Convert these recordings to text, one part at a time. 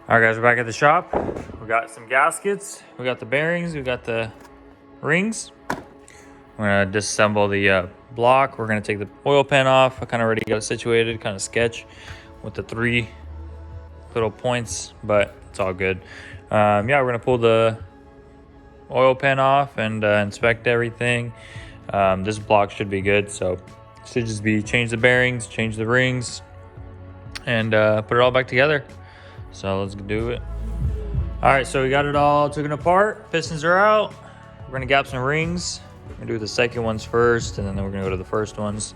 All right, guys, we're back at the shop. We got some gaskets, we got the bearings, we got the rings. We're gonna disassemble the block. We're gonna take the oil pan off. I kind of already got it situated, kind of sketch with the 3 little points, but it's all good. Yeah, we're gonna pull the oil pan off and inspect everything. This block should be good, so should just be change the bearings, change the rings, and put it all back together. So let's do it. All right, so we got it all taken apart. Pistons are out. We're gonna gap some rings. We're gonna do the second ones first, and then we're gonna go to the first ones.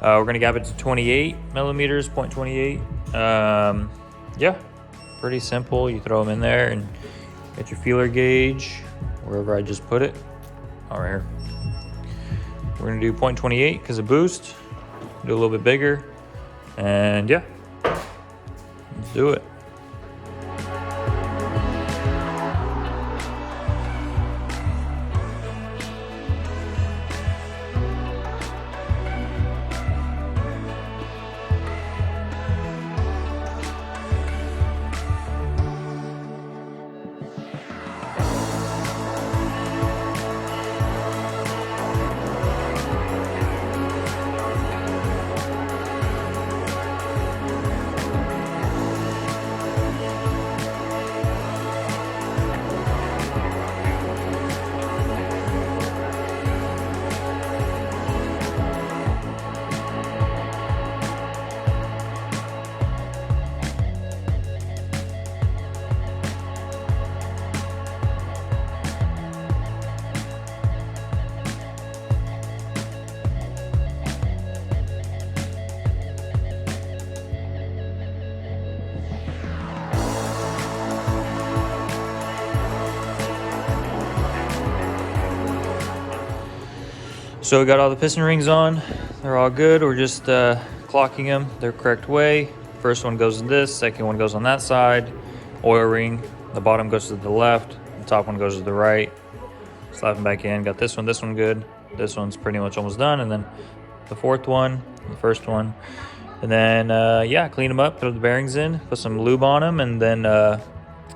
We're gonna gap it to 28 millimeters, 0.28. Yeah, pretty simple. You throw them in there and get your feeler gauge wherever I just put it. All right, here. We're gonna do 0.28 because of boost. Do a little bit bigger, and yeah, let's do it. So we got all the piston rings on. They're all good. We're just clocking them the correct way. First one goes in this, second one goes on that side. Oil ring, the bottom goes to the left, the top one goes to the right. Slap them back in. Got this one good. This one's pretty much almost done. And then the fourth one, the first one. And then, yeah, clean them up, throw the bearings in, put some lube on them, and then I'm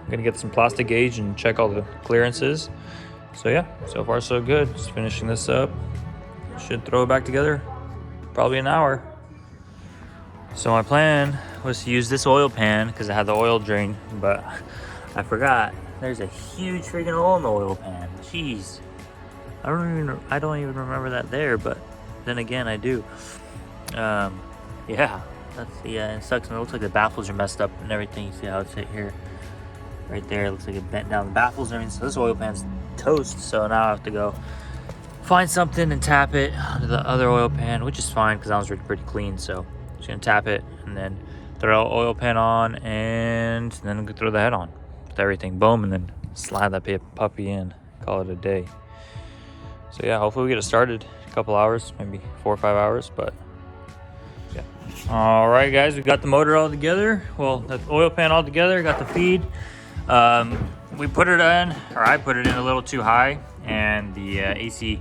gonna get some plastic gauge and check all the clearances. So yeah, so far so good. Just finishing this up. Should throw it back together probably an hour. So my plan was to use this oil pan because I had the oil drain, but I forgot there's a huge freaking hole in the oil pan. Jeez, I don't even remember that there, but then again I do. Yeah, it sucks, and it looks like the baffles are messed up and everything. You see how it's hit here, right there. It looks like it bent down the baffles and everything. So this oil pan's toast. So now I have to go find something and tap it onto the other oil pan, which is fine because that one's pretty clean. So just gonna tap it and then throw oil pan on, and then I'm gonna throw the head on with everything, boom, and then slide that puppy in, call it a day. So yeah, hopefully we get it started in a couple hours, maybe 4 or 5 hours, but yeah. All right, guys, we got the motor all together. Well, the oil pan all together, got the feed. We put it in, or I put it in a little too high, and the AC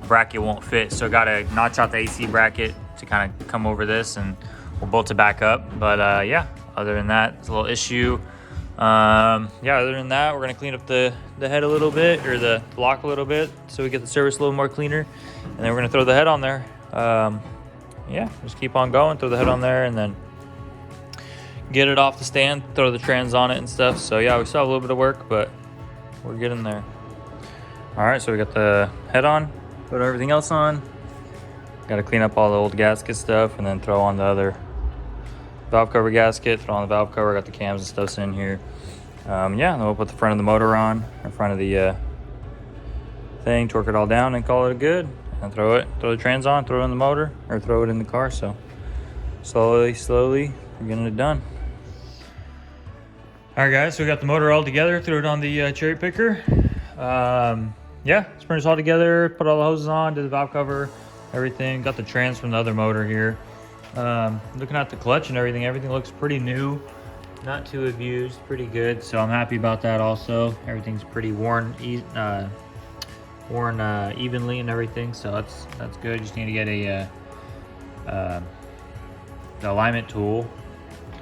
bracket won't fit, so gotta notch out the AC bracket to kind of come over this, and we'll bolt it back up. But yeah, other than that, it's a little issue. Yeah, other than that, we're gonna clean up the head a little bit, or the block a little bit, so we get the service a little more cleaner, and then we're gonna throw the head on there. Yeah, just keep on going, throw the head on there, and then get it off the stand, throw the trans on it and stuff. So yeah, we still have a little bit of work, but we're getting there. All right, so we got the head on, put everything else on. Got to clean up all the old gasket stuff, and then throw on the other valve cover gasket, throw on the valve cover. Got the cams and stuff in here. Yeah, and then we'll put the front of the motor on, in front of the thing, torque it all down, and call it good. And throw the trans on, throw it in the motor, or throw it in the car. So slowly, we're getting it done. All right, guys, so we got the motor all together, threw it on the cherry picker. Yeah, sprinters all together, put all the hoses on, did the valve cover, everything. Got the trans from the other motor here. Looking at the clutch and everything looks pretty new, not too abused, pretty good. So I'm happy about that also. Everything's pretty worn evenly and everything, so that's good. Just need to get the alignment tool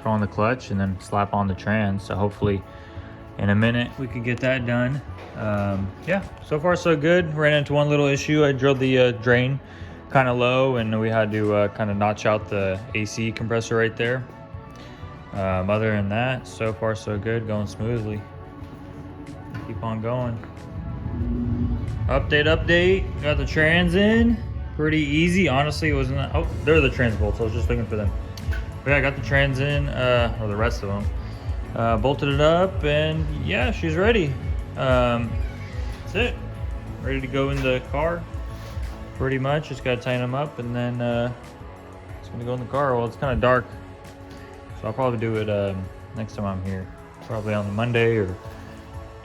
throw on the clutch and then slap on the trans. So hopefully in a minute we could get that done. Yeah, so far so good. Ran into one little issue. I drilled the drain kind of low, and we had to kind of notch out the AC compressor right there. Other than that, so far so good, going smoothly. Keep on going. Update. Got the trans in. Pretty easy. Honestly, it wasn't that. Oh, there are the trans bolts. I was just looking for them. But yeah, I got the trans in, or the rest of them. Bolted it up, and yeah, she's ready. That's it. Ready to go in the car. Pretty much. Just gotta tighten them up, and then it's gonna go in the car. Well, it's kind of dark, so I'll probably do it next time I'm here. Probably on the Monday or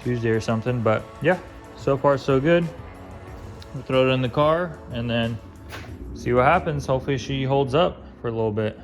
Tuesday or something. But yeah, so far so good. We'll throw it in the car and then see what happens. Hopefully she holds up for a little bit.